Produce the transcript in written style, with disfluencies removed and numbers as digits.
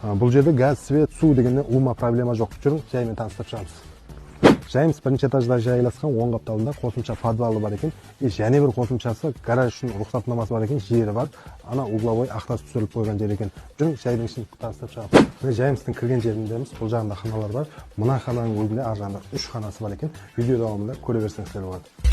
Бұл жерде газ, свет, су дегенде umuman проблема жоқ. Жүрің, жаймен таныстырып шығамыз. Жайымыз бірінші этажда жайыласқан 10 қапталында қосымша подвалы бар екен. Және бір қосымшасы гараж үшін рұқсатнамасы бар екен, жері бар. Ана угловой ақтас түсіріліп қойған жер екен. Жүрің, жайдың ішін таныстырып шығамыз. Міне жайымыздың кірген жеріндеміз. Бұл жағында ханалар бар. Мына хананың өзінде ар жағында 3 ханасы бар екен. Видео davomida көре берсеңіздер болады.